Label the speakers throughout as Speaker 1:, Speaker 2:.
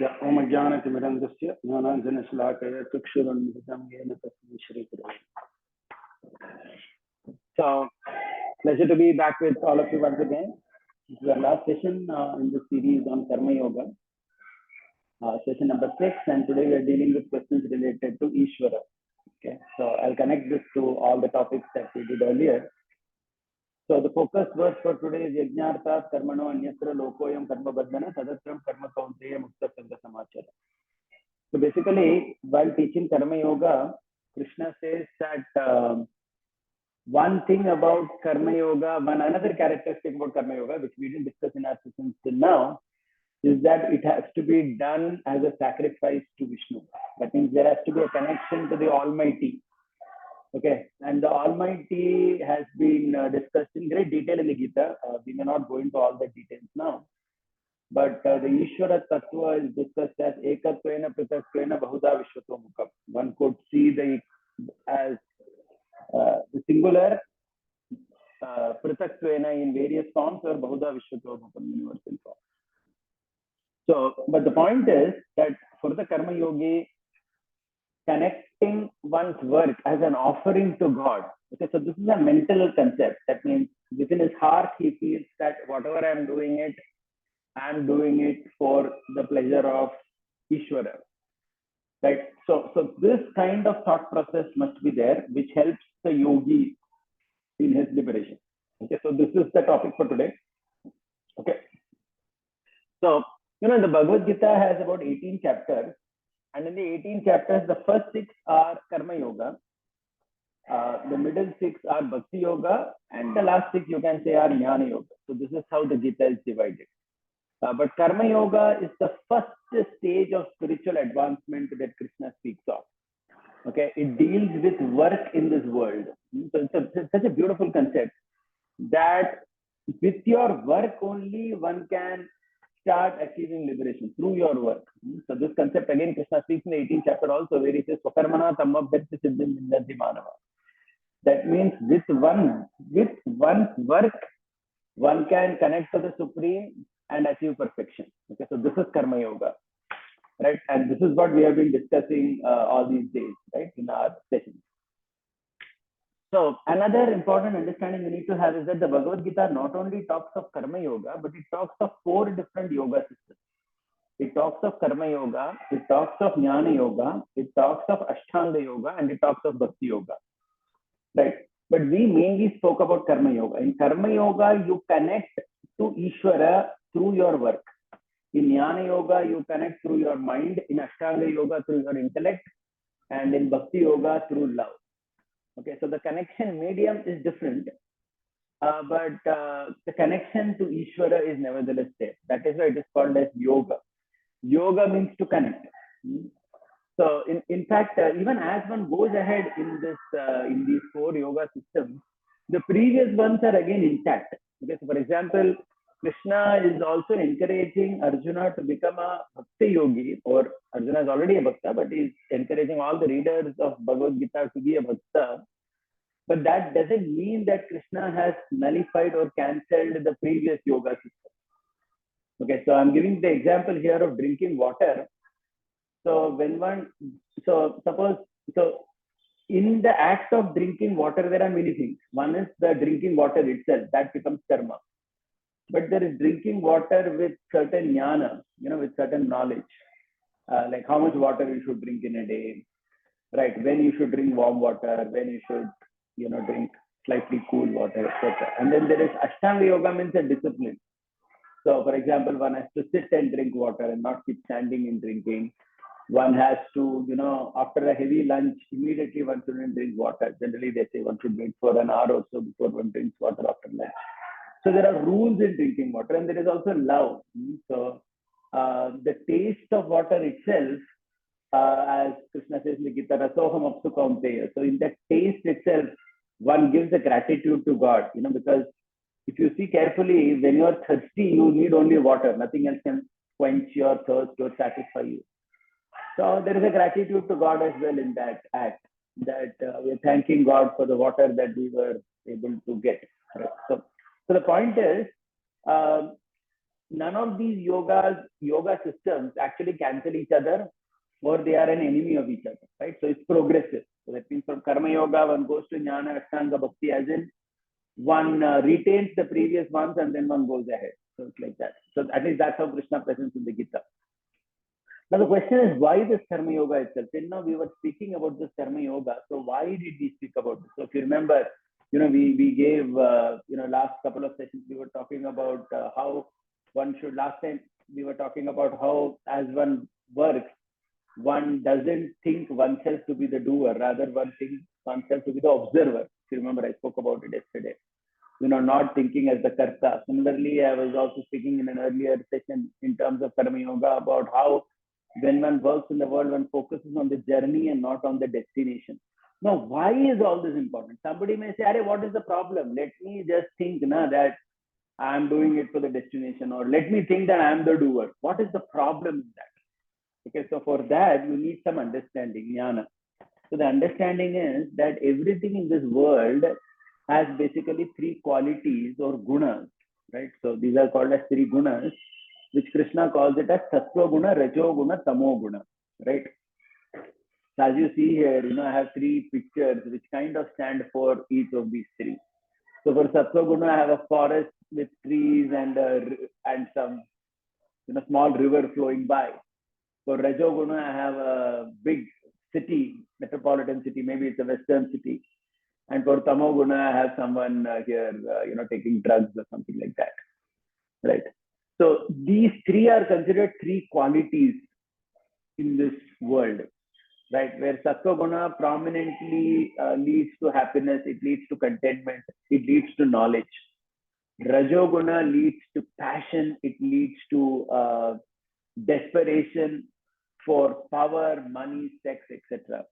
Speaker 1: ओम ज्ञानतिमिरन्दस्य ज्ञानाञ्जनशलाकया चक्षुरुन्मिलितं येन तस्मै श्रीगुरवे। So, pleasure to be back with all of you once again. This is our last session in the series on Karma Yoga, session number 6, and today we are dealing with questions related to Isvara. Okay, so I'll connect this to all the topics that we did earlier. So the focus verse for today is Yajñarthat Karmano Anyatra Lokoyam Karma Bandhana Tadatram Karma Kaunteya Mukta Sangha Samachara. So basically, while teaching Karma Yoga, Krishna says that one thing about Karma Yoga, another characteristic about Karma Yoga, which we didn't discuss in our sessions till now, is that it has to be done as a sacrifice to Vishnu. That means there has to be a connection to the Almighty. Okay, and the Almighty has been discussed in great detail in the Gita. We may not go into all the details now, but the Ishvara Tattva is discussed as Ekatvena Pritatvena Bahuda Vishwatomukam. One could see as the singular Pritatvena in various forms or Bahuda Vishwatomukam universal form. So, but the point is that for the Karma Yogi, connecting one's work as an offering to God. Okay, so this is a mental concept. That means within his heart, he feels that whatever I'm doing it for the pleasure of Ishvara. Right? So this kind of thought process must be there, which helps the yogi in his liberation. Okay, so this is the topic for today. Okay. So, the Bhagavad Gita has about 18 chapters. And in the 18 chapters, the first 6 are Karma Yoga, the middle 6 are Bhakti Yoga, and the last 6 you can say are Jnana Yoga. So this is how the Gita is divided. But Karma Yoga is the first stage of spiritual advancement that Krishna speaks of. Okay, it deals with work in this world. So it's such a beautiful concept that with your work only one can start achieving liberation through your work. So this concept again Krishna speaks in the 18th chapter also, where he says Swakarmana Tammabhyartha Siddhim Vindanti Manava. That means with one's work one can connect to the Supreme and achieve perfection. Okay, so this is Karma Yoga, right? And this is what we have been discussing all these days, right, in our sessions. So another important understanding we need to have is that the Bhagavad Gita not only talks of Karma Yoga, but it talks of 4 different yoga systems. It talks of Karma Yoga, it talks of Jnana Yoga, it talks of Ashtanga Yoga, and it talks of Bhakti Yoga. Right? But we mainly spoke about Karma Yoga. In Karma Yoga, you connect to Ishvara through your work. In Jnana Yoga, you connect through your mind. In Ashtanga Yoga, through your intellect. And in Bhakti Yoga, through love. Okay, so the connection medium is different, but the connection to Ishvara is nevertheless there. That is why it is called as yoga. Yoga means to connect. So in fact, even as one goes ahead in these 4 yoga systems, the previous ones are again intact. Okay, so for example, Krishna is also encouraging Arjuna to become a Bhakti yogi, or Arjuna is already a Bhakta, but he is encouraging all the readers of Bhagavad Gita to be a Bhakta. But that doesn't mean that Krishna has nullified or cancelled the previous yoga system. Okay, so I'm giving the example here of drinking water. So in the act of drinking water, there are many things. One is the drinking water itself, that becomes karma. But there is drinking water with certain jnana, with certain knowledge, like how much water you should drink in a day, right? When you should drink warm water, when you should, drink slightly cool water, etc. And then there is Ashtanga Yoga, means a discipline. So, for example, one has to sit and drink water and not keep standing in drinking. One has to, after a heavy lunch, immediately one shouldn't drink water. Generally, they say one should wait for an hour or so before one drinks water after lunch. So there are rules in drinking water, and there is also love. So the taste of water itself, as Krishna says in the Gita, Rasoham Apsu Kaunteya. So in that taste itself, one gives a gratitude to God, because if you see carefully, when you are thirsty, you need only water. Nothing else can quench your thirst or satisfy you. So there is a gratitude to God as well in that act, that we're thanking God for the water that we were able to get. Right? So the point is, none of these yoga systems actually cancel each other, or they are an enemy of each other, right? So it's progressive. So that means from karma yoga, one goes to jnana, ashtanga, bhakti, as in one retains the previous ones and then one goes ahead. So it's like that. So at least that's how Krishna presents in the Gita. Now the question is, why this karma yoga itself? Till now we were speaking about this karma yoga. So why did we speak about this? So if you remember, we gave last couple of sessions we were talking about how one should. Last time we were talking about how as one works, one doesn't think oneself to be the doer, rather one thinks oneself to be the observer. If you remember, I spoke about it yesterday. Not thinking as the karta. Similarly, I was also speaking in an earlier session in terms of karma yoga about how when one works in the world, one focuses on the journey and not on the destination. Now, why is all this important? Somebody may say, what is the problem? Let me just think that I'm doing it for the destination, or let me think that I'm the doer. What is the problem in that? Okay, so for that, you need some understanding, jnana. So the understanding is that everything in this world has basically three qualities or gunas, right? So these are called as three gunas, which Krishna calls it as sattva guna, rajo guna, tamo guna, right? So as you see here, I have three pictures which kind of stand for each of these three. So for sattva guna, I have a forest with trees and some small river flowing by. For rajo guna, I have a big city, metropolitan city, maybe it's a western city. And for tamo guna, I have someone here, taking drugs or something like that, right? So these three are considered three qualities in this world, right? Where sattva guna prominently leads to happiness, it leads to contentment, it leads to knowledge. Rajo guna leads to passion, it leads to desperation for power, money, sex, etc.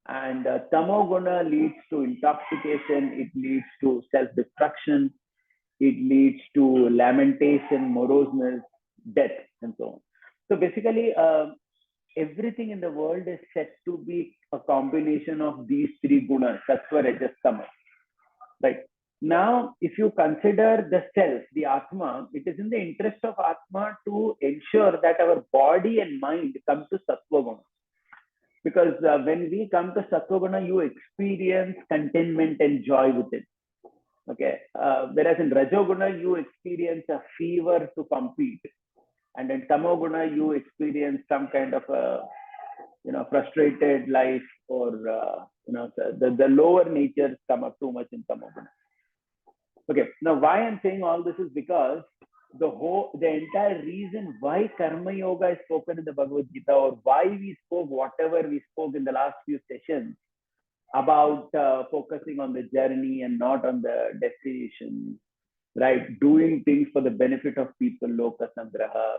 Speaker 1: And tamo guna leads to intoxication, it leads to self-destruction, it leads to lamentation, moroseness, death, and so on. So basically, everything in the world is said to be a combination of these three gunas, sattva, rajas, tama. Right. Now, if you consider the self, the Atma, it is in the interest of Atma to ensure that our body and mind come to sattva guna. Because when we come to sattva guna, you experience contentment and joy with it. Okay. Whereas in Rajoguna, you experience a fever to compete. And in Tamoguna, you experience some kind of a, frustrated life, or, the lower natures come up too much in Tamoguna. Okay. Now, why I'm saying all this is because the entire reason why Karma Yoga is spoken in the Bhagavad Gita, or why we spoke whatever we spoke in the last few sessions, about focusing on the journey and not on the destination, right? Doing things for the benefit of people, loka sangraha.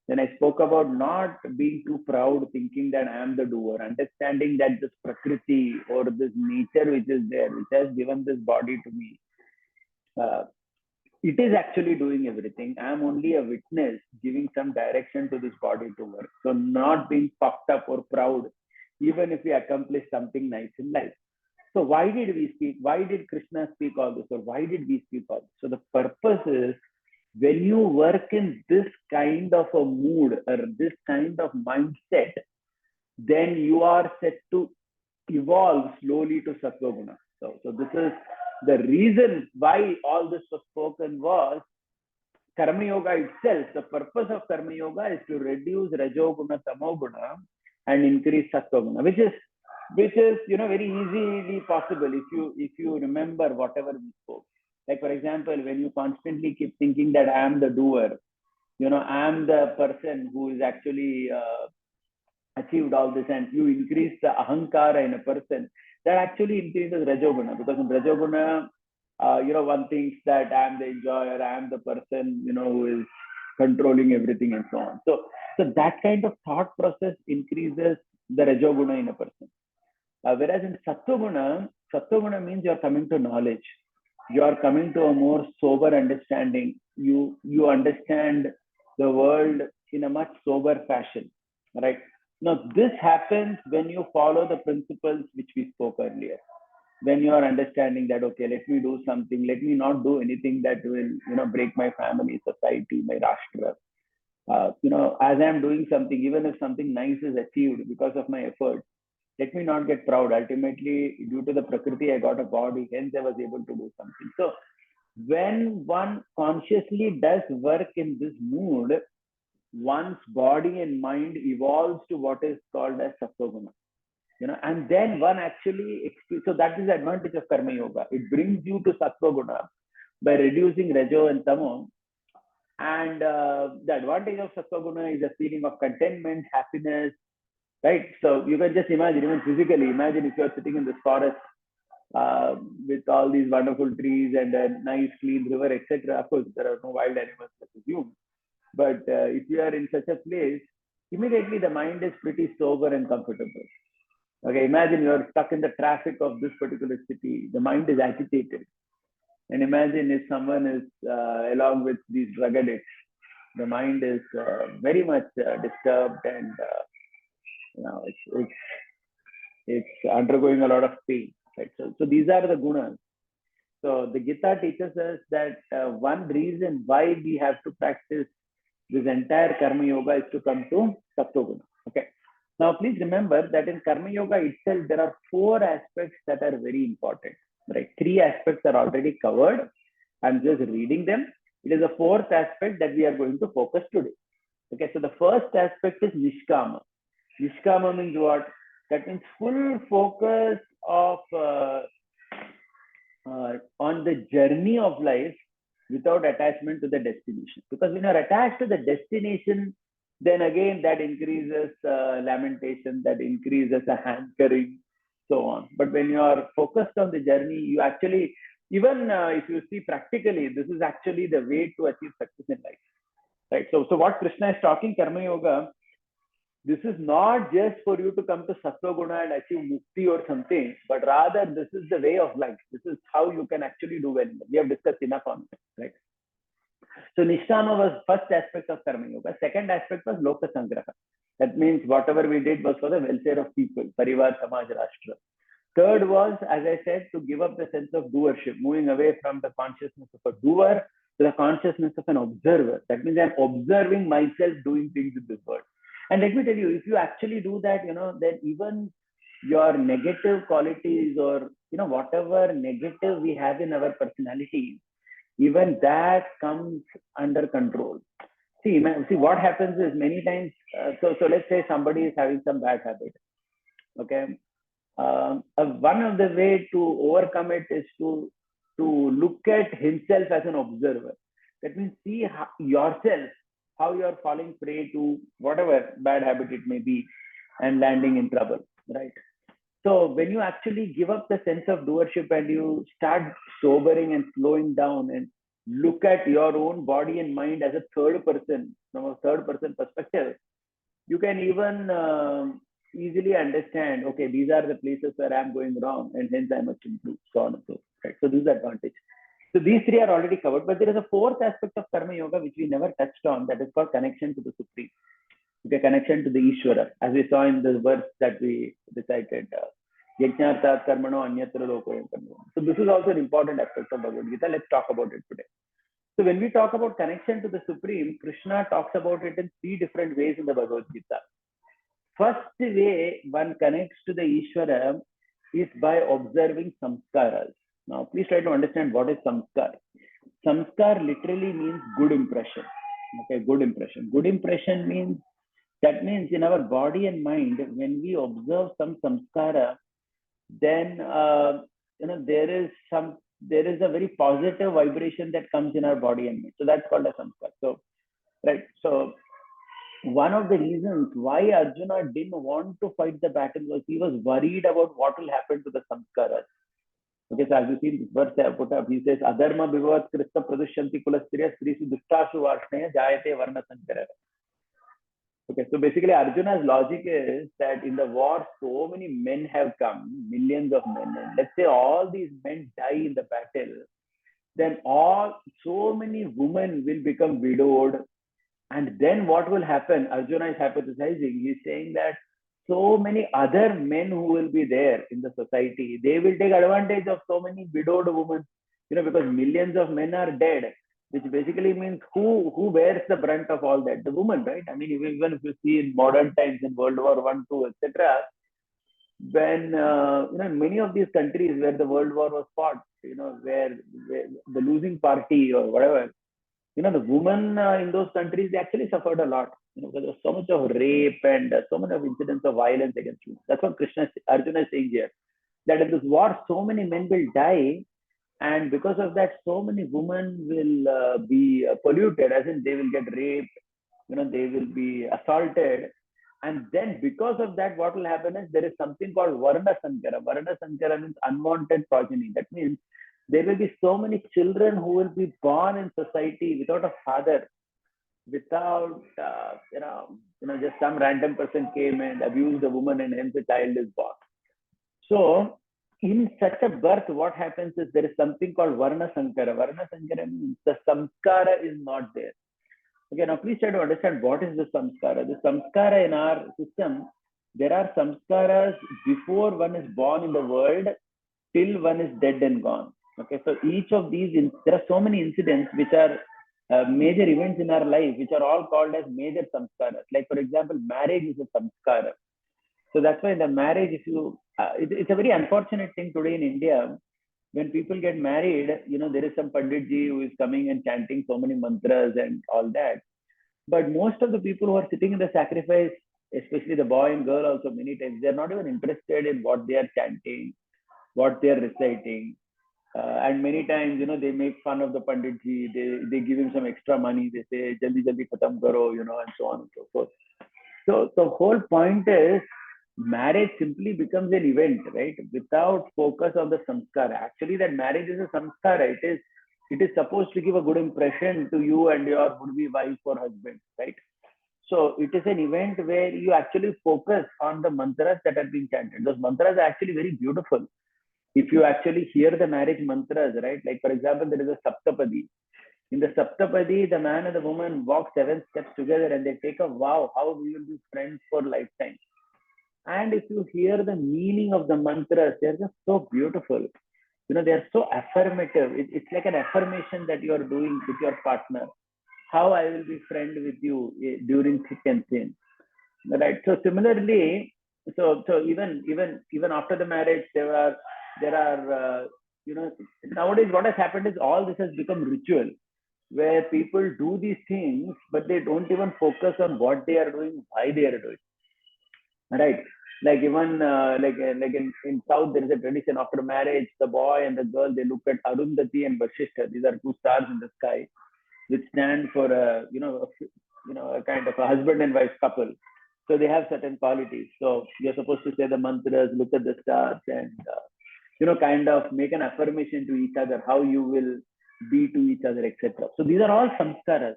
Speaker 1: Then I spoke about not being too proud, thinking that I am the doer, understanding that this prakriti or this nature which is there, which has given this body to me, it is actually doing everything. I am only a witness giving some direction to this body to work. So not being puffed up or proud, even if we accomplish something nice in life. So why did we speak? Why did Krishna speak all this? Or why did we speak all this? So the purpose is, when you work in this kind of a mood or this kind of mindset, then you are set to evolve slowly to Sattva Guna. So this is the reason why all this was spoken was Karma Yoga itself. The purpose of Karma Yoga is to reduce Rajoguna, Tamoguna and increase Sattva Guna, which is very easily possible if you remember whatever we spoke. Like for example, when you constantly keep thinking that I am the doer, I am the person who is actually achieved all this, and you increase the ahankara in a person, that actually increases Rajoguna, because in Rajoguna, one thinks that I am the enjoyer, I am the person, who is controlling everything and so on. So that kind of thought process increases the Rajoguna in a person. Whereas in Sattva means you are coming to knowledge. You are coming to a more sober understanding. You understand the world in a much sober fashion, right? Now, this happens when you follow the principles which we spoke earlier. when you are understanding that, okay, let me do something, let me not do anything that will, break my family, society, my rashtra. As I'm doing something, even if something nice is achieved because of my effort, let me not get proud. Ultimately, due to the Prakriti, I got a body, hence I was able to do something. So when one consciously does work in this mood, one's body and mind evolves to what is called as sattva, and then one actually, so that is the advantage of karma yoga. It brings you to sattva guna by reducing rajo and tamo. And the advantage of sattva guna is a feeling of contentment, happiness, right? So you can just imagine, even physically, imagine if you're sitting in this forest uh, with all these wonderful trees and a nice clean river, etc. Of course, there are no wild animals, let's assume. But if you are in such a place, immediately the mind is pretty sober and comfortable. Okay, imagine you're stuck in the traffic of this particular city. The mind is agitated. And imagine if someone is along with these drug addicts, the mind is very much disturbed, and it's undergoing a lot of pain. Right? So these are the gunas. So the Gita teaches us that one reason why we have to practice this entire karma yoga is to come to sattva guna. Okay. Now, please remember that in karma yoga itself, there are 4 aspects that are very important. Right? 3 aspects are already covered. I'm just reading them. It is the 4th aspect that we are going to focus today. Okay. So the first aspect is nishkama. Nishkama means what? That means full focus of on the journey of life without attachment to the destination. Because when you're attached to the destination, then again that increases lamentation, that increases a hankering, so on. But when you are focused on the journey, you actually, even if you see practically, this is actually the way to achieve success in life. Right. So what Krishna is talking, karma yoga, this is not just for you to come to sattva guna and achieve mukti or something, but rather this is the way of life. This is how you can actually do well. We have discussed enough on it, right? So Nishtama was first aspect of karma yoga. Second aspect was loka sangraha. That means whatever we did was for the welfare of people, parivar, samaj, rashtra. Third was, as I said, to give up the sense of doership, moving away from the consciousness of a doer to the consciousness of an observer. That means I'm observing myself doing things in this world. And let me tell you, if you actually do that, then even your negative qualities, or, whatever negative we have in our personality, even that comes under control. See what happens is many times, so let's say somebody is having some bad habit. Okay. One of the way to overcome it is to look at himself as an observer. That means see yourself, how you are falling prey to whatever bad habit it may be and landing in trouble, right? So when you actually give up the sense of doership and you start sobering and slowing down and look at your own body and mind as a third person, from a third person perspective, you can even easily understand, okay, these are the places where I'm going wrong and hence I must improve, so on and so forth. Right? So this is the advantage. So these 3 are already covered, but there is a 4th aspect of karma yoga which we never touched on, that is called connection to the Supreme. Okay, connection to the Isvara, as we saw in the verse that we recited. Yajnarthat karmano anyatra lokoyam karmano. So this is also an important aspect of Bhagavad Gita. Let's talk about it today. So when we talk about connection to the Supreme, Krishna talks about it in 3 different ways in the Bhagavad Gita. First way one connects to the Ishvara is by observing samskaras. Now, please try to understand what is samskar. Samskar literally means good impression. Okay, good impression. Good impression means, that means in our body and mind, when we observe some samskara, then there is a very positive vibration that comes in our body and mind. So that's called a samskar. So right. So one of the reasons why Arjuna didn't want to fight the battle was he was worried about what will happen to the samskaras. Okay, so as you see this verse I put up, he says, Adharma Bhivat Krista Pradushyanti Kulastriya Srisu Dustashu Varshneya Jayate Varna Sankara. Okay, so basically Arjuna's logic is that in the war, so many men have come, millions of men, and let's say all these men die in the battle, then so many women will become widowed. And then what will happen? Arjuna is hypothesizing. He's saying that so many other men who will be there in the society. They will take advantage of so many widowed women, because millions of men are dead, which basically means who bears the brunt of all that? The woman, right? I mean, even if you see in modern times in World War One, Two, etc., when many of these countries where the World War was fought, where the losing party or whatever, the women in those countries, they actually suffered a lot, because there was so much of rape and so many of incidents of violence against women. That's what Arjuna is saying here, that in this war, so many men will die, and because of that, so many women will be polluted, as in they will get raped, they will be assaulted. And then because of that, what will happen is there is something called Varna Sankara. Varna Sankara means unwanted progeny. That means there will be so many children who will be born in society without a father, without, just some random person came and abused a woman and hence a child is born. So in such a birth, what happens is there is something called Varna Sankara. Varna Sankara means the samskara is not there. Okay, now please try to understand what is the samskara. The samskara in our system, there are samskaras before one is born in the world till one is dead and gone. Okay, so each of these, there are so many incidents which are major events in our life, which are all called as major samskaras. Like, for example, marriage is a samskara. So that's why in the marriage, it's a very unfortunate thing today in India. When people get married, there is some Panditji who is coming and chanting so many mantras and all that. But most of the people who are sitting in the sacrifice, especially the boy and girl also, many times, they're not even interested in what they are chanting, what they are reciting. And many times, they make fun of the Panditji, they give him some extra money, they say, Jaldi Jaldi Khatam Karo, and so on and so forth. So the whole point is, marriage simply becomes an event, right? Without focus on the samskara. Actually, that marriage is a samskara. It is supposed to give a good impression to you and your would-be wife or husband, right? So it is an event where you actually focus on the mantras that are being chanted. Those mantras are actually very beautiful. If you actually hear the marriage mantras, right? Like, for example, there is a Saptapadi. In the Saptapadi, the man and the woman walk 7 steps together and they take a vow how we will be friends for lifetime. And if you hear the meaning of the mantras, they're just so beautiful. They're so affirmative. It's like an affirmation that you are doing with your partner. How I will be friend with you during thick and thin. Right. So similarly, so even after the marriage, there are nowadays what has happened is all this has become ritual, where people do these things, but they don't even focus on what they are doing, why they are doing. Right. Like even like in South, there is a tradition after marriage, the boy and the girl, they look at Arundhati and Vasishtha. These are two stars in the sky, which stand for a kind of a husband and wife couple. So they have certain qualities. So you're supposed to say the mantras, look at the stars, and kind of make an affirmation to each other, how you will be to each other, etc. So these are all samskaras.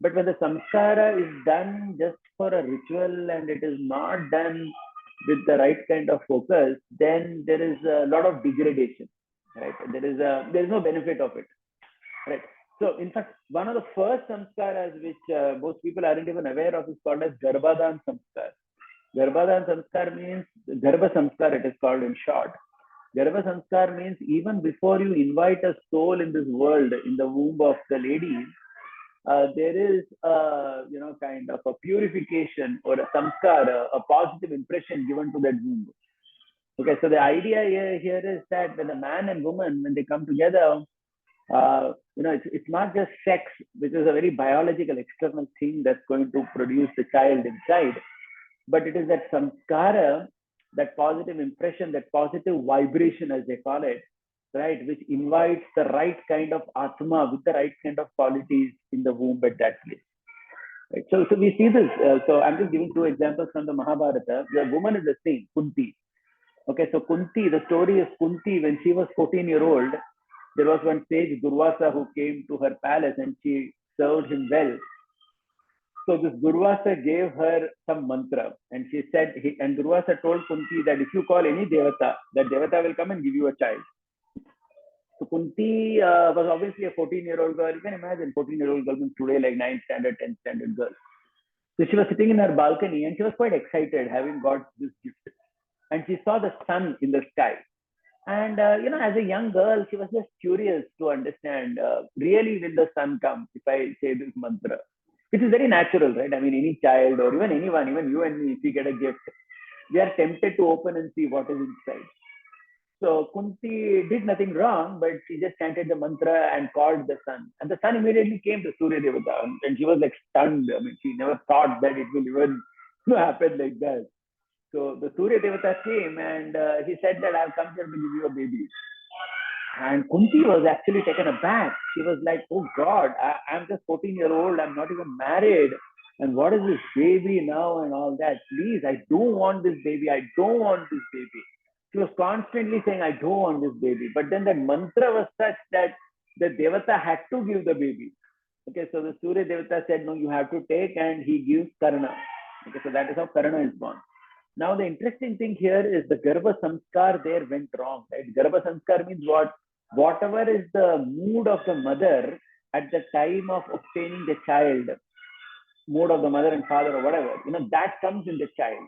Speaker 1: But when the samskara is done just for a ritual and it is not done with the right kind of focus, then there is a lot of degradation, right? There is no benefit of it, right? So in fact, one of the first samskaras which most people aren't even aware of is called as Garbhadan Samskar. Garbhadan Samskar means Garbha Samskar, it is called in short. Garbha Samskar means even before you invite a soul in this world, in the womb of the lady, there is kind of a purification or a samskara, a positive impression given to that womb. Okay, so the idea here is that when the man and woman, when they come together, it's not just sex, which is a very biological external thing that's going to produce the child inside, but it is that samskara, that positive impression, that positive vibration, as they call it, right, which invites the right kind of atma with the right kind of qualities in the womb at that place. Right? So we see this. So I'm just giving 2 examples from the Mahabharata. The woman is the same, Kunti. Okay, so Kunti, the story is Kunti, when she was 14-year-old, there was one sage, Durvasa, who came to her palace and she served him well. So this Durvasa gave her some mantra, and she said, and Durvasa told Kunti that if you call any devata, that devata will come and give you a child. So Kunti was obviously a 14-year-old girl. You can imagine 14-year-old girl today like 9th standard, 10th standard girl. So she was sitting in her balcony and she was quite excited having got this gift. And she saw the sun in the sky. And, as a young girl, she was just curious to understand, really, will the sun come if I say this mantra? Which is very natural, right? I mean, any child or even anyone, even you and me, if we get a gift, we are tempted to open and see what is inside. So Kunti did nothing wrong, but she just chanted the mantra and called the sun. And the sun immediately came to Surya Devata. And she was like stunned. I mean, she never thought that it will even happen like that. So the Surya Devata came and he said that I've come here to give you a baby. And Kunti was actually taken aback. She was like, oh God, I'm just 14-year-old. I'm not even married. And what is this baby now and all that? Please, I don't want this baby. I don't want this baby. She was constantly saying, I don't want this baby. But then the mantra was such that the Devata had to give the baby. Okay, so the Surya Devata said, no, you have to take, and he gives Karna. Okay, so that is how Karna is born. Now, the interesting thing here is the Garbha Samskar there went wrong. Right? Garbha Samskar means what? Whatever is the mood of the mother at the time of obtaining the child, mood of the mother and father or whatever, that comes in the child.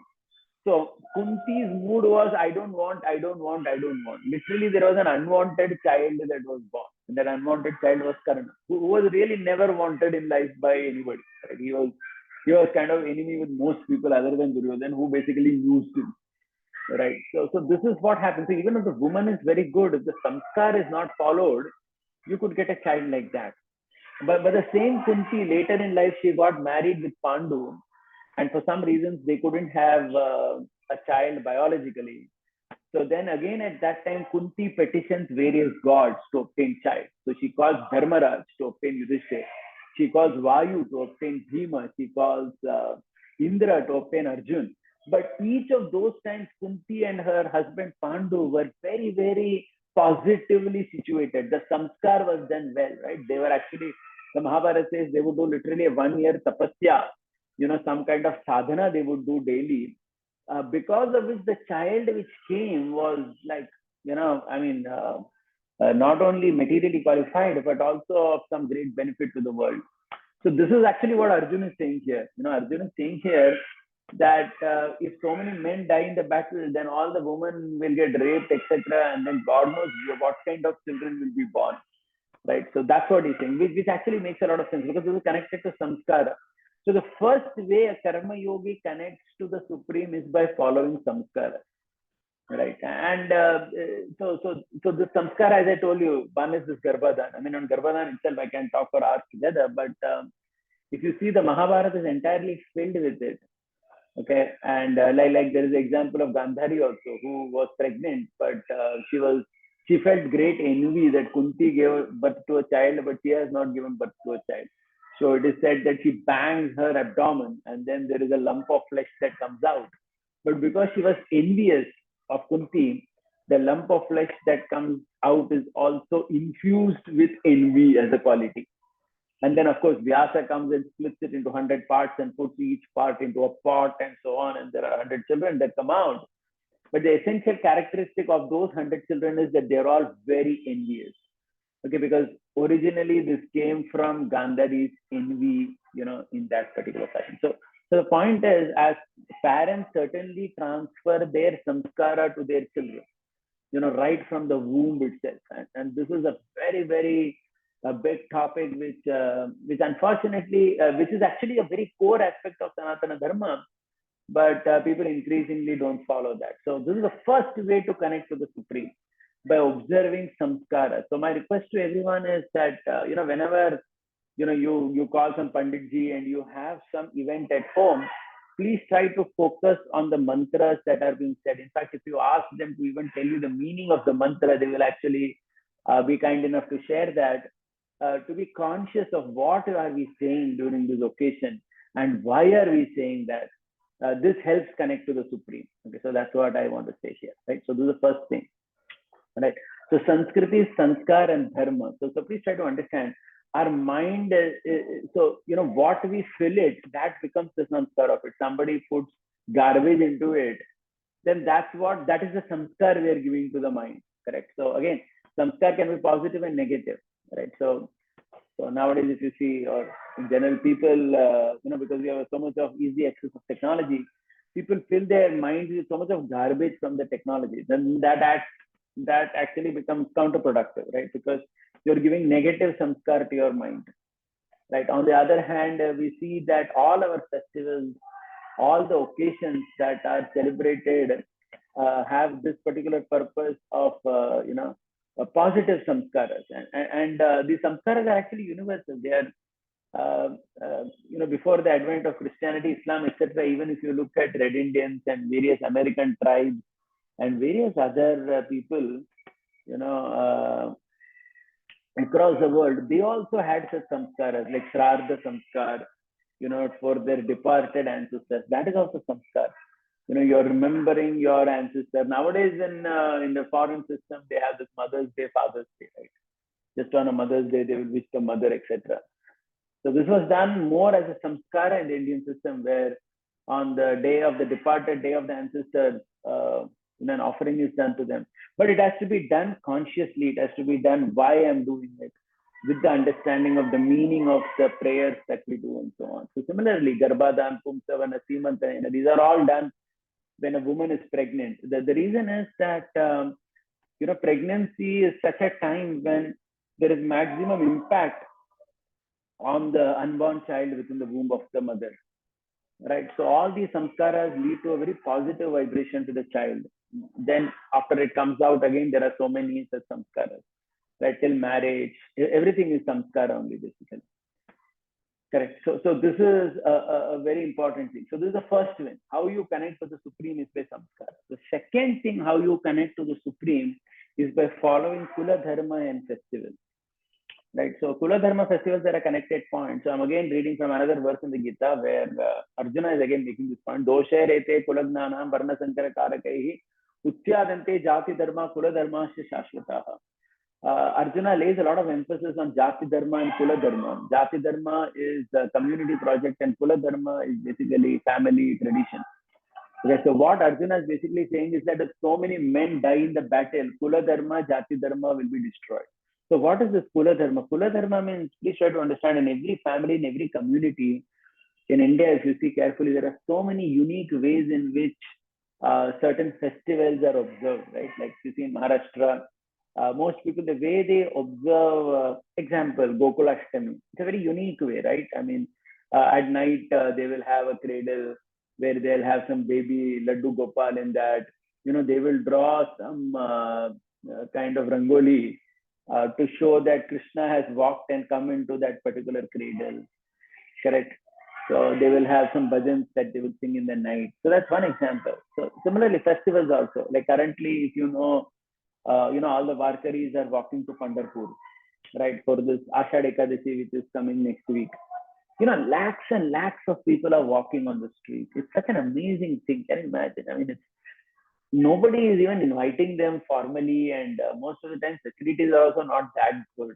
Speaker 1: So Kunti's mood was, I don't want, I don't want, I don't want. Literally, there was an unwanted child that was born. And that unwanted child was Karna, who was really never wanted in life by anybody. Right? He was kind of enemy with most people other than Duryodhan, who basically used him. Right. So this is what happens. So even if the woman is very good, if the samskar is not followed, you could get a child like that. But the same Kunti later in life, she got married with Pandu, and for some reasons they couldn't have a child biologically. So then again at that time, Kunti petitions various gods to obtain child. So she calls Dharmaraj to obtain Yudhishthir. She calls Vayu to obtain Bhima. She calls Indra to obtain Arjun. But each of those times, Kunti and her husband Pandu were very, very positively situated. The samskar was done well, right? They were actually, the Mahabharata says they would do literally a 1 year tapasya, some kind of sadhana they would do daily, because of which the child which came was like, not only materially qualified, but also of some great benefit to the world. So this is actually what Arjun is saying here. Arjun is saying here that if so many men die in the battle, then all the women will get raped, etc. And then God knows what kind of children will be born. Right. So that's what he's saying, which actually makes a lot of sense because this is connected to samskara. So the first way a karma yogi connects to the supreme is by following samskara. Right. And so the samskara, as I told you, one is this Garbhadan. I mean, on Garbhadan itself, I can talk for hours together, but if you see, the Mahabharata is entirely filled with it. Okay, and like there is an example of Gandhari also, who was pregnant, but she felt great envy that Kunti gave birth to a child, but she has not given birth to a child. So it is said that she bangs her abdomen, and then there is a lump of flesh that comes out. But because she was envious of Kunti, the lump of flesh that comes out is also infused with envy as a quality. And then, of course, Vyasa comes and splits it into 100 parts and puts each part into a pot and so on. And there are 100 children that come out. But the essential characteristic of those 100 children is that they're all very envious. Okay, because originally this came from Gandhari's envy, in that particular fashion. So the point is, as parents certainly transfer their samskara to their children, right from the womb itself. And this is a very, very a big topic, which unfortunately, which is actually a very core aspect of Sanatana Dharma, but people increasingly don't follow that. So this is the first way to connect to the Supreme, by observing samskara. So my request to everyone is that, whenever, you call some Panditji and you have some event at home, please try to focus on the mantras that are being said. In fact, if you ask them to even tell you the meaning of the mantra, they will actually be kind enough to share that. To be conscious of what are we saying during this occasion and why are we saying that. This helps connect to the Supreme. Okay, so that's what I want to say here, right? So this is the first thing, right? So Sanskriti is Sanskar and Dharma. So please try to understand our mind. So what we fill it, that becomes the Sanskar of it. Somebody puts garbage into it, then that is the Sanskar we are giving to the mind, correct? So again, Sanskar can be positive and negative, right? So nowadays, if you see, or In general, people, because we have so much of easy access of technology, people fill their minds with so much of garbage from the technology. Then that actually becomes counterproductive, right? Because you're giving negative samskar to your mind, right? On the other hand, we see that all our festivals, all the occasions that are celebrated have this particular purpose of positive samskaras, and these samskaras are actually universal. They are before the advent of Christianity, Islam, etc. Even if you look at Red Indians and various American tribes and various other people, you know, across the world, they also had such samskaras like Shraddha Samskar, for their departed ancestors. That is also samskar. You're remembering your ancestor. Nowadays, in the foreign system, they have this Mother's Day, Father's Day, right? Just on a Mother's Day, they will wish the mother, etc. So this was done more as a samskara in the Indian system, where on the day of the departed, day of the ancestors, an offering is done to them. But it has to be done consciously. It has to be done why I'm doing it, with the understanding of the meaning of the prayers that we do and so on. So similarly, Garbhadan, Pumsavana, Simantana, these are all done when a woman is pregnant. The reason is that, pregnancy is such a time when there is maximum impact on the unborn child within the womb of the mother, right? So all these samskaras lead to a very positive vibration to the child. Then after it comes out again, there are so many such samskaras, right? Till marriage, everything is samskara only, basically. Correct. So this is a very important thing. So this is the first one. How you connect to the Supreme is by samskara. The second thing, how you connect to the Supreme, is by following Kula Dharma and festivals. Right. So Kula Dharma festivals are a connected point. So I'm again reading from another verse in the Gita where Arjuna is again making this point. Doshe rete kulagnanam varna sankara karakaihi uchyadante jati dharma kula dharma shashvataha. Arjuna lays a lot of emphasis on Jati Dharma and Kula Dharma. Jati Dharma is a community project and Kula Dharma is basically family tradition. Okay, so what Arjuna is basically saying is that if so many men die in the battle, Kula Dharma, Jati Dharma will be destroyed. So what is this Kula Dharma? Kula Dharma means, please try to understand, in every family, in every community, in India, if you see carefully, there are so many unique ways in which certain festivals are observed, right? Like you see in Maharashtra, most people, the way they observe, example, Gokulashtami, it's a very unique way, right? I mean, at night, they will have a cradle where they'll have some baby Laddu Gopal in that. They will draw some kind of rangoli to show that Krishna has walked and come into that particular cradle. Correct. So they will have some bhajans that they will sing in the night. So that's one example. So similarly, festivals also. Like currently, if all the Varkaris are walking to Pandharpur, right, for this Ashadh Ekadashi, which is coming next week. Lakhs and lakhs of people are walking on the street. It's such an amazing thing. Can you imagine? I mean, nobody is even inviting them formally, and most of the time facilities are also not that good.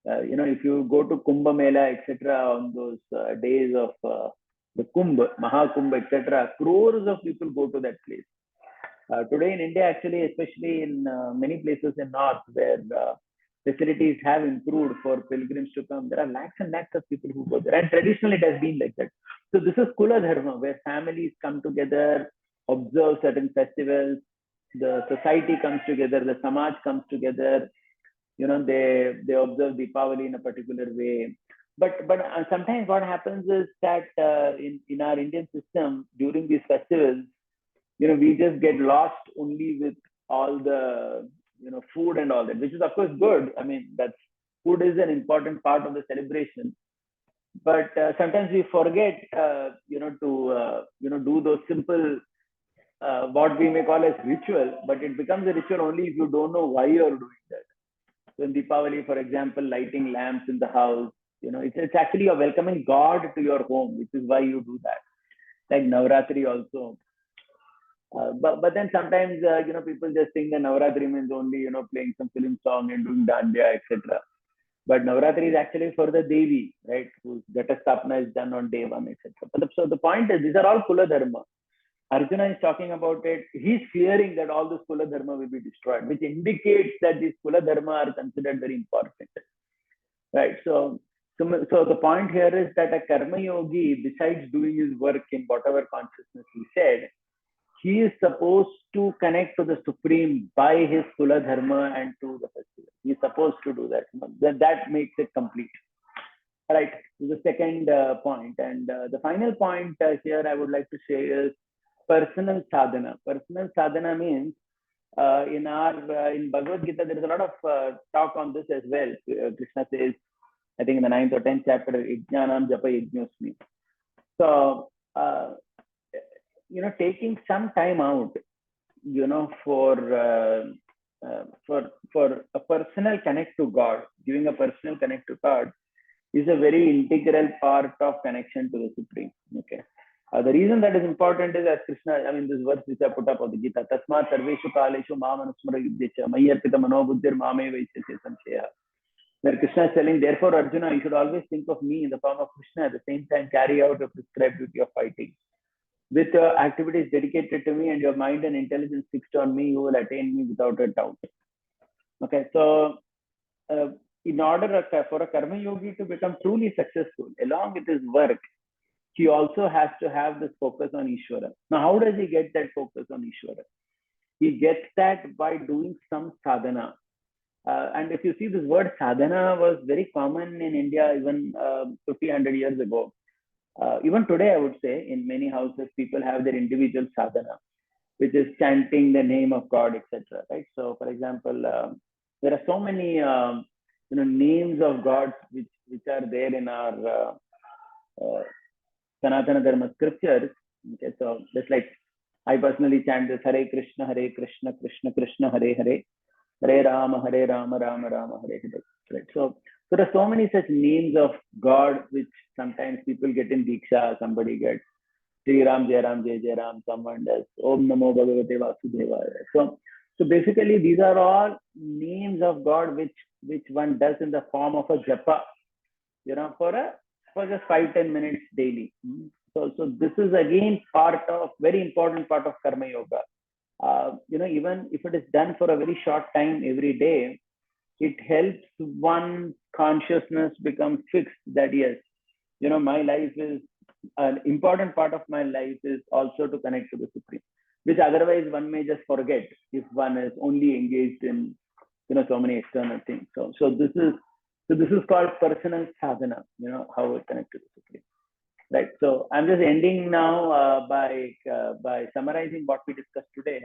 Speaker 1: If you go to Kumbh Mela, etc., on those days of the Kumbh, Mahakumbh, etc., crores of people go to that place. Today in India, actually, especially in many places in North, where facilities have improved for pilgrims to come, there are lakhs and lakhs of people who go there. And traditionally, it has been like that. So this is Kula Dharma, where families come together, observe certain festivals, the society comes together, the Samaj comes together. They observe Deepavali in a particular way. But sometimes what happens is that in our Indian system, during these festivals, we just get lost only with all the, food and all that, which is of course good. I mean, food is an important part of the celebration. But sometimes we forget, to do those simple, what we may call as ritual, but it becomes a ritual only if you don't know why you're doing that. So in Deepavali, for example, lighting lamps in the house, it's actually a welcoming God to your home, which is why you do that. Like Navratri also. But then sometimes, people just think that Navratri means only, playing some film song and doing dandiya, etc. But Navratri is actually for the Devi, right? Whose Ghatastapana is done on day one, etc. So the point is, these are all Kula Dharma. Arjuna is talking about it. He's fearing that all this Kula Dharma will be destroyed, which indicates that these Kula Dharma are considered very important, right? So So the point here is that a karma yogi, besides doing his work in whatever consciousness he said, he is supposed to connect to the Supreme by his Kula Dharma and to the festival. He is supposed to do that. That makes it complete. Right. The second point. And the final point here I would like to say is personal sadhana. Personal sadhana means in Bhagavad Gita, there is a lot of talk on this as well. Krishna says, I think in the 9th or 10th chapter, Ijnanam Japa Yajñosmi. So, taking some time out, for a personal connect to God, giving a personal connect to God is a very integral part of connection to the Supreme. Okay. The reason that is important is, as Krishna, this verse which I put up of the Gita, Tasmat Sarveshu Kaleshu Mamanusmara Yudhyacha Mayarpita Manobuddhir Mame Vaisheshe Samshaya. Where Krishna is telling, therefore, Arjuna, you should always think of me in the form of Krishna, at the same time carry out a prescribed duty of fighting. With your activities dedicated to me and your mind and intelligence fixed on me, you will attain me without a doubt. Okay, so in order for a karma yogi to become truly successful, along with his work, he also has to have this focus on Isvara. Now, how does he get that focus on Isvara? He gets that by doing some sadhana. And if you see, this word sadhana was very common in India even 50, 100 years ago. Even today, I would say, in many houses, people have their individual sadhana, which is chanting the name of God, etc. Right? So, for example, there are so many names of gods which are there in our Sanatana Dharma scriptures. Okay, so just like I personally chant this Hare Krishna, Krishna Krishna, Hare Hare, Hare Rama, Rama Rama, Hare Hare. Right? So there are so many such names of God which sometimes people get in Diksha, somebody gets Sri Ram, Jai Ram, Jai Jai Ram, someone does Om Namo Bhagavate Vasudevaya. So basically these are all names of God which one does in the form of a japa, for just 5-10 minutes daily. So this is again very important part of Karma Yoga. Even if it is done for a very short time every day, it helps one consciousness become fixed that yes, my life is an important part of my life is also to connect to the Supreme, which otherwise one may just forget if one is only engaged in so many external things. So this is called personal sadhana, how we connect to the Supreme. Right. So I'm just ending now by summarizing what we discussed today.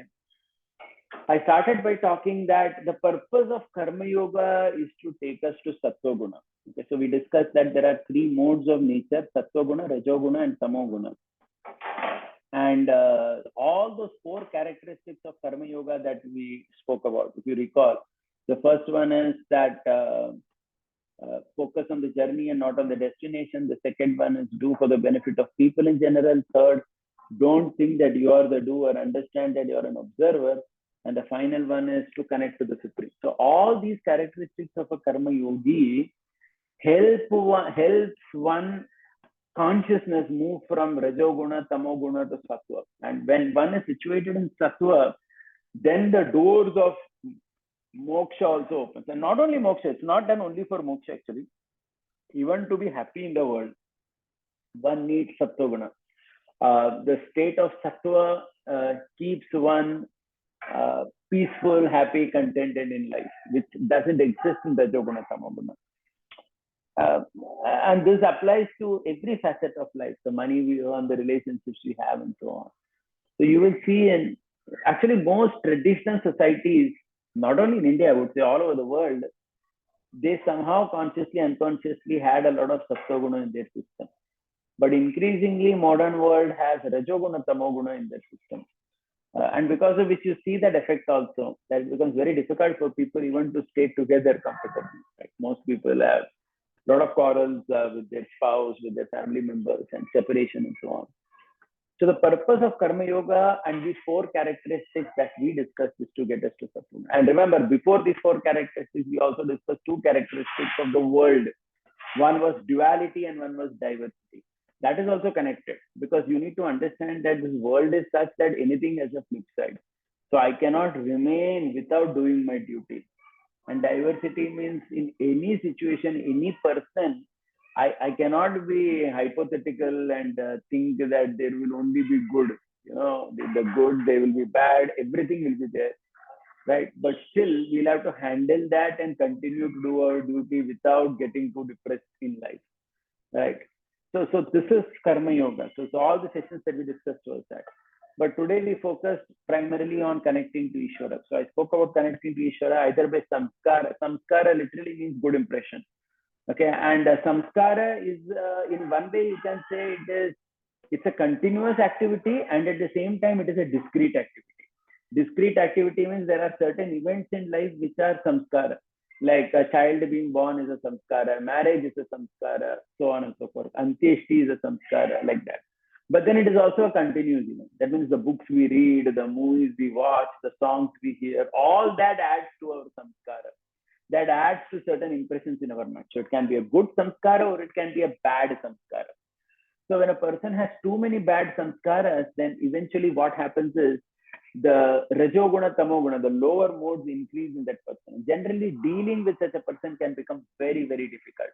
Speaker 1: I started by talking that the purpose of Karma Yoga is to take us to Sattva Guna. Okay, so we discussed that there are 3 modes of nature: Sattva Guna, Rajo Guna, and Tamo Guna. And all those 4 characteristics of Karma Yoga that we spoke about, if you recall, the first one is that focus on the journey and not on the destination. The second one is do for the benefit of people in general. Third, don't think that you are the doer, understand that you are an observer. And the final one is to connect to the Supreme. So all these characteristics of a Karma Yogi helps one consciousness move from Rajoguna, Tamoguna to Sattva. And when one is situated in Sattva, then the doors of moksha also opens. And not only moksha, it's not done only for moksha actually. Even to be happy in the world, one needs Sattva Guna. The state of Sattva keeps one peaceful, happy, contented in life, which doesn't exist in Rajoguna, Tamoguna. And this applies to every facet of life, the money we earn, the relationships we have, and so on. So you will see in actually most traditional societies, not only in India, I would say all over the world, they somehow consciously, unconsciously had a lot of Sattva-guna in their system. But increasingly, modern world has Rajoguna, Tamoguna in their system. And because of which you see that effect also, that it becomes very difficult for people even to stay together comfortably. Right? Most people have a lot of quarrels with their spouse, with their family members, and separation and so on. So the purpose of Karma Yoga and these 4 characteristics that we discussed is to get us to Sattva. And remember, before these 4 characteristics, we also discussed 2 characteristics of the world. One was duality and one was diversity. That is also connected because you need to understand that this world is such that anything has a flip side. So I cannot remain without doing my duty. And diversity means in any situation, any person, I cannot be hypothetical and think that there will only be good. The good, there will be bad, everything will be there, right? But still, we'll have to handle that and continue to do our duty without getting too depressed in life, right? So this is Karma Yoga. So all the sessions that we discussed was that. But today we focused primarily on connecting to Isvara. So I spoke about connecting to Isvara either by samskara. Samskara literally means good impression. Okay, and samskara is in one way you can say it's a continuous activity, and at the same time it is a discrete activity. Discrete activity means there are certain events in life which are samskara, like a child being born is a samskara, marriage is a samskara, so on and so forth. Antyeshti is a samskara, like that. But then it is also a continuous event. That means the books we read, the movies we watch, the songs we hear, all that adds to our samskara. That adds to certain impressions in our mind. So it can be a good samskara or it can be a bad samskara. So when a person has too many bad samskaras, then eventually what happens is the rajoguna, tamoguna, the lower modes increase in that person. Generally, dealing with such a person can become very, very difficult.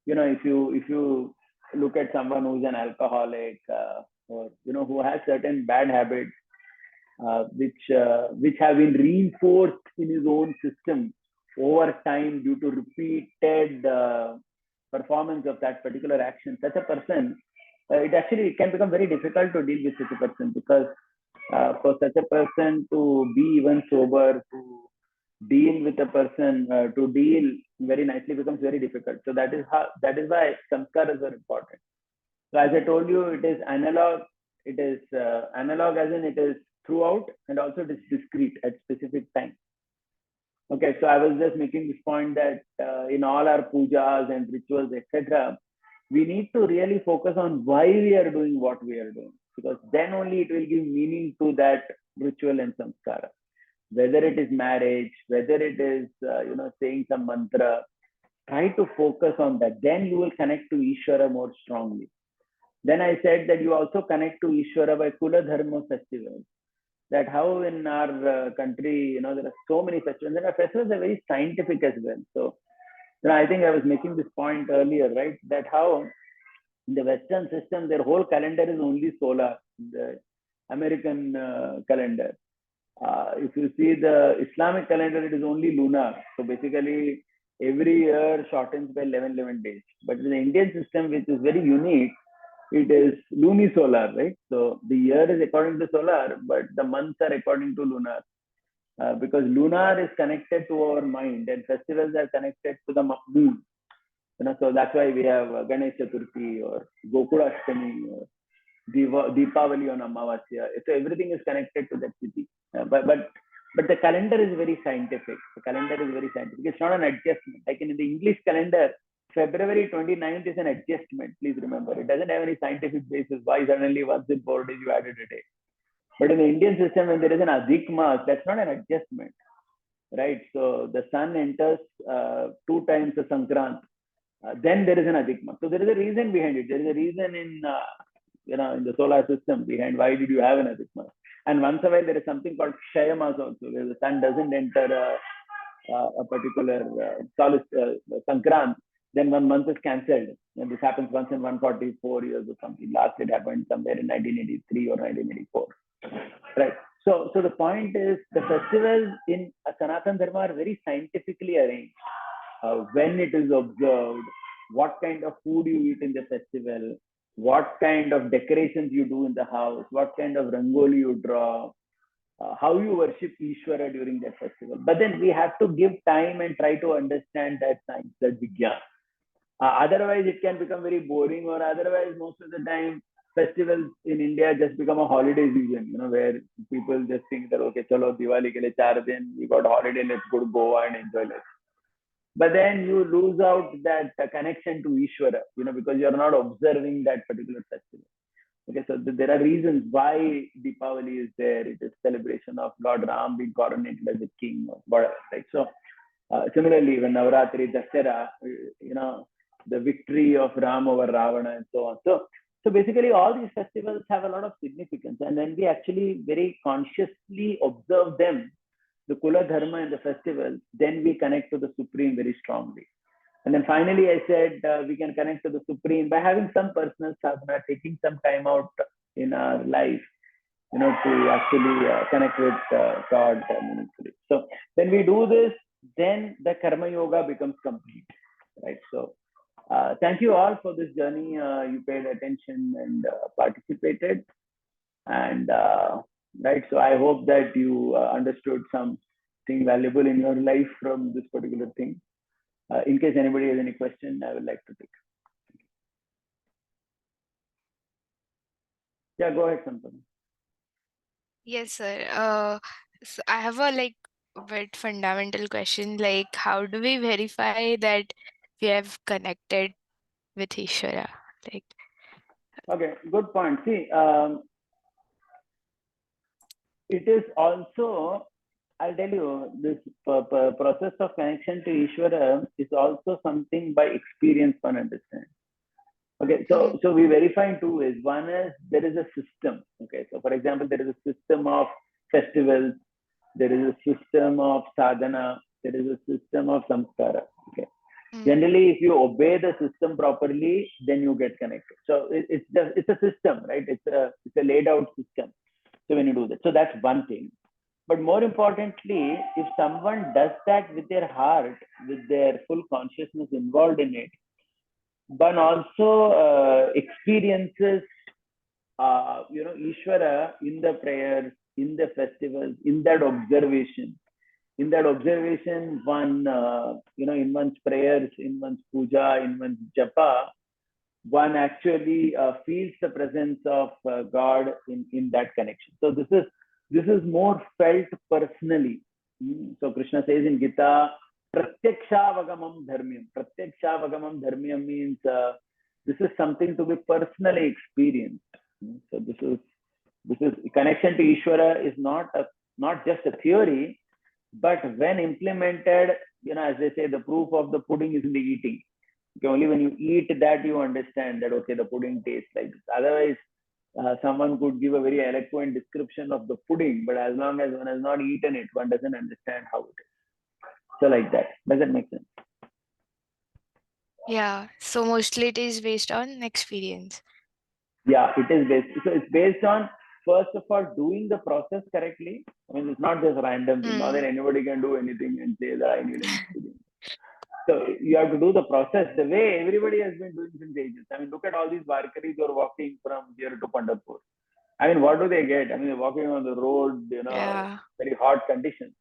Speaker 1: If you look at someone who's an alcoholic or who has certain bad habits which have been reinforced in his own system over time due to repeated performance of that particular action, such a person, it can become very difficult to deal with such a person, because for such a person to be even sober, to deal with a person, to deal very nicely becomes very difficult. So that is why samskaras are important. So as I told you, it is analog. It is analog as in it is throughout, and also it is discrete at specific times. Okay, so I was just making this point that in all our pujas and rituals, etc., we need to really focus on why we are doing what we are doing, because then only it will give meaning to that ritual and samskara. Whether it is marriage, whether it is saying some mantra, try to focus on that. Then you will connect to Ishvara more strongly. Then I said that you also connect to Ishvara by Kula Dharma festivals. That how in our country, there are so many festivals, and our festivals are very scientific as well. So, I think I was making this point earlier, right? That how in the Western system, their whole calendar is only solar, the American calendar. If you see the Islamic calendar, it is only lunar. So basically, every year shortens by 11 days. But in the Indian system, which is very unique, it is lunisolar, right? So the year is according to solar, but the months are according to lunar. Because lunar is connected to our mind, and festivals are connected to the moon. So that's why we have Ganesh Chaturthi or Gokula Ashtami or Deepavali on Amavasya. So everything is connected to that city. But the calendar is very scientific. The calendar is very scientific. It's not an adjustment. Like in the English calendar, February 29th is an adjustment. Please remember, it doesn't have any scientific basis. Why suddenly once in 4 days you added a day? But in the Indian system, when there is an Adhik Maas, that's not an adjustment, right? So the sun enters 2 times the Sankrant. Then there is an Adhik Maas. So there is a reason behind it. There is a reason in the solar system behind why did you have an Adhik Maas. And once a while there is something called Kshaya Maas also, where the sun doesn't enter a particular Sankrant. Then 1 month is cancelled. And this happens once in 144 years or something. Last it happened somewhere in 1983 or 1984. Right. So the point is, the festivals in Sanatana Dharma are very scientifically arranged. When it is observed, what kind of food you eat in the festival, what kind of decorations you do in the house, what kind of rangoli you draw, how you worship Ishvara during that festival. But then we have to give time and try to understand that science, that Vigyan. Otherwise, it can become very boring, or otherwise, most of the time, festivals in India just become a holiday season, where people just think that, okay, chalo, Diwali ke liye 4 din, we got holiday, let's go to Goa and enjoy it. But then you lose out that connection to Ishvara, because you're not observing that particular festival. Okay, so there are reasons why Deepavali is there. It is celebration of Lord Ram being coronated as a king or whatever, right? So similarly, when Navratri, Dasara, the victory of Ram over Ravana and so on. So basically all these festivals have a lot of significance. And when we actually very consciously observe them, the Kula Dharma and the festivals, then we connect to the Supreme very strongly. And then finally, I said we can connect to the Supreme by having some personal sadhana, taking some time out in our life, to actually connect with God meaningfully. So when we do this, then the Karma Yoga becomes complete, right? So thank you all for this journey. You paid attention and participated, and right. So I hope that you understood something valuable in your life from this particular thing. In case anybody has any question, I would like to take. Yeah, go ahead, Sampana.
Speaker 2: Yes, sir. So I have a bit fundamental question. Like, how do we verify that we have connected with Ishvara? Like,
Speaker 1: Okay, good point. See, it is also, I'll tell you, this process of connection to Ishvara is also something by experience one understands. Okay,
Speaker 2: mm,
Speaker 1: so we verify in two ways. One is there is a system. Okay, so for example, there is a system of festivals, there is a system of sadhana, there is a system of samskara. Okay,
Speaker 2: mm,
Speaker 1: generally, if you obey the system properly, then you get connected. So it's a system, right? It's a laid out system. So when you do that, so that's one thing. But more importantly, if someone does that with their heart, with their full consciousness involved in it, one also experiences, Ishvara in the prayers, in the festivals, in that observation. In that observation, one, in one's prayers, in one's puja, in one's japa, one actually feels the presence of God in that connection. So this is more felt personally. So Krishna says in Gita, Pratyaksha Dharmyam. Pratyaksha Dharmyam means this is something to be personally experienced. So this is connection to Ishvara is not just a theory, but when implemented, as they say, the proof of the pudding is in the eating. Okay, only when you eat that you understand that okay, the pudding tastes like this. Otherwise, someone could give a very eloquent description of the pudding, but as long as one has not eaten it, one doesn't understand how it is. So like that. Does that make sense?
Speaker 2: yeah. So mostly it is based on experience.
Speaker 1: Yeah, it is based. So it's based on first of all doing the process correctly. I mean, it's not just random thing. Not that
Speaker 2: Mm.
Speaker 1: anybody can do anything and say that I need an experience. So you have to do the process the way everybody has been doing since ages. I mean, look at all these Varkaris who are walking from here to Pandharpur. I mean, what do they get? I mean, they're walking on the road,
Speaker 2: Yeah.
Speaker 1: very hot conditions.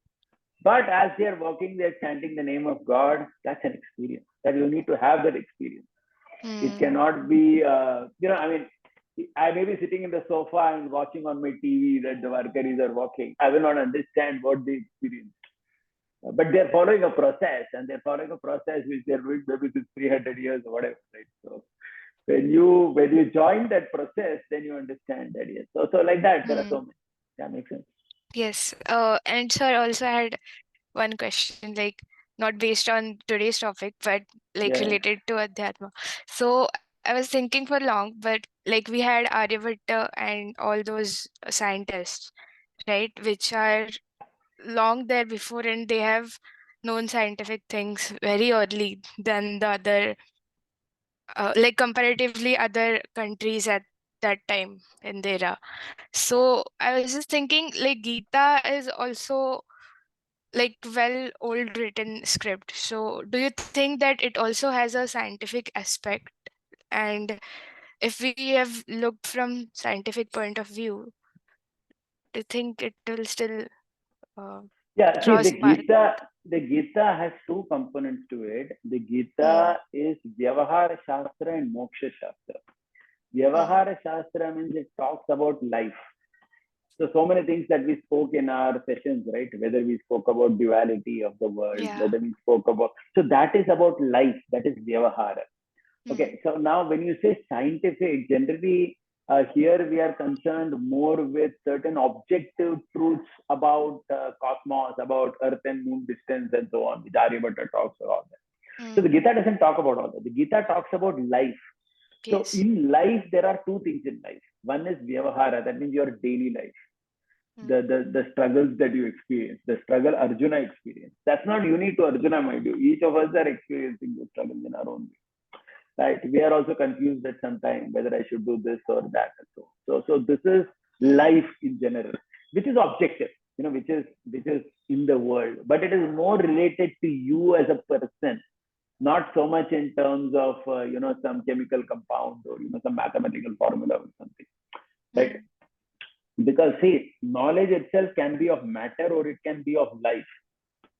Speaker 1: But as they are walking, they're chanting the name of God. That's an experience. That you need to have that experience. It
Speaker 2: Mm.
Speaker 1: cannot be, I mean, I may be sitting in the sofa and watching on my TV that the Varkaris are walking. I will not understand what they experience. But they're following a process, and they're following a process which they're doing maybe since 300 years or whatever, right? So when you join that process, then you understand that, yes. So like that, there are
Speaker 2: Mm.
Speaker 1: so many. That makes sense.
Speaker 2: Yes. And sir, also had one question, like not based on today's topic, but like
Speaker 1: Yeah.
Speaker 2: related to Adhyatma. So I was thinking for long, but like we had Aryabhatta and all those scientists, right, which are long there before and they have known scientific things very early than the other, like comparatively other countries at that time in the era. So I was just thinking, like Gita is also like well old written script. So do you think that it also has a scientific aspect? And if we have looked from scientific point of view, do you think it will still uh,
Speaker 1: Yeah. See,
Speaker 2: cross path?
Speaker 1: The Gita has two components to it. The
Speaker 2: Mm,
Speaker 1: Gita is Vyavahara Shastra and Moksha Shastra.
Speaker 2: mm,
Speaker 1: Vyavahara Shastra means it talks about life. So many things that we spoke in our sessions, right? Whether we spoke about duality of the world,
Speaker 2: yeah.
Speaker 1: whether we spoke about, so that is about life. That is Vyavahara.
Speaker 2: Mm,
Speaker 1: Okay, so now when you say scientific, generally here we are concerned more with certain objective truths about cosmos, about Earth and Moon distance, and so on, which Aryabhatta talks about that. So the
Speaker 2: mm,
Speaker 1: Gita doesn't talk about all that. The Gita talks about life. So
Speaker 2: yes.
Speaker 1: in life, there are two things in life. One is Vyavahara, that means your daily life. the struggles that you experience, the struggle Arjuna experienced. That's not unique to Arjuna, mind you. Each of us are experiencing the struggles in our own way. Right? We are also confused at some time whether I should do this or that. So this is life in general, which is objective, which is in the world, but it is more related to you as a person, not so much in terms of some chemical compound or some mathematical formula or something, right? Because see, knowledge itself can be of matter or it can be of life.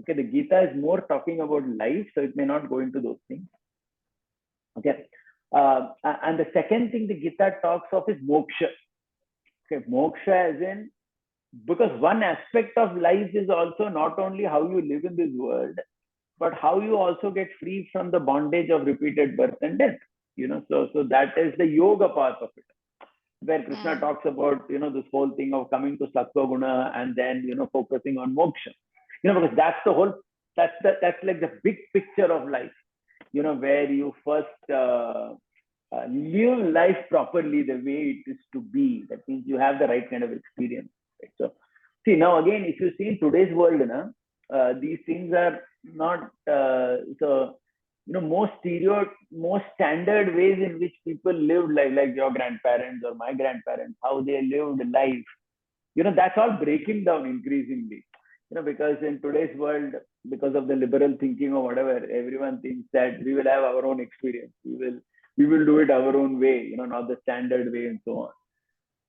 Speaker 1: Okay, the Gita is more talking about life, so it may not go into those things. Okay, and the second thing the Gita talks of is moksha. Okay, moksha as in, because one aspect of life is also not only how you live in this world, but how you also get free from the bondage of repeated birth and death. So that is the yoga part of it, where Krishna talks about this whole thing of coming to sattva guna and then focusing on moksha. Because that's the whole, that's like the big picture of life. Where you first live life properly the way it is to be. That means you have the right kind of experience. Right? So see, now again, if you see in today's world, these things are not so most standard ways in which people lived life, like your grandparents or my grandparents, how they lived life. That's all breaking down increasingly. Because in today's world, because of the liberal thinking or whatever, everyone thinks that we will have our own experience. We will do it our own way, not the standard way and so on.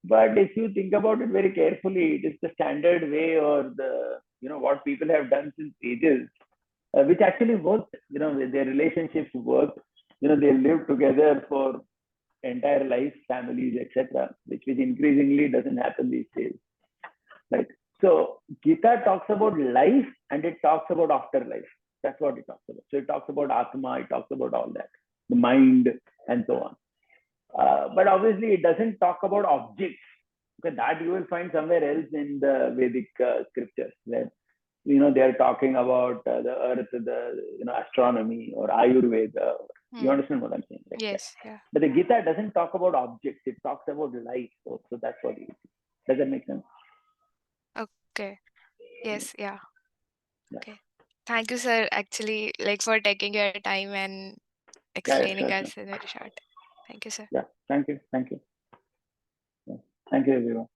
Speaker 1: But if you think about it very carefully, it is the standard way or the what people have done since ages, which actually worked. Their relationships worked. They lived together for entire life, families, etc., which increasingly doesn't happen these days. Right. So Gita talks about life and it talks about afterlife. That's what it talks about. So it talks about Atma, it talks about all that, the mind, and so on. But obviously, it doesn't talk about objects. Okay, that you will find somewhere else in the Vedic scriptures, where they are talking about the earth, the astronomy or Ayurveda. You understand what I'm saying? Right?
Speaker 2: Yes. Yeah.
Speaker 1: But the Gita doesn't talk about objects; it talks about life. So that's what it is. Does that make sense?
Speaker 2: Okay. Yes. Yeah.
Speaker 1: Yeah.
Speaker 2: Okay. Thank you, sir. Actually, like for taking your time and explaining
Speaker 1: Sure.
Speaker 2: us in very short. Thank you, sir.
Speaker 1: Yeah. Thank you. Yeah. Thank you, everyone.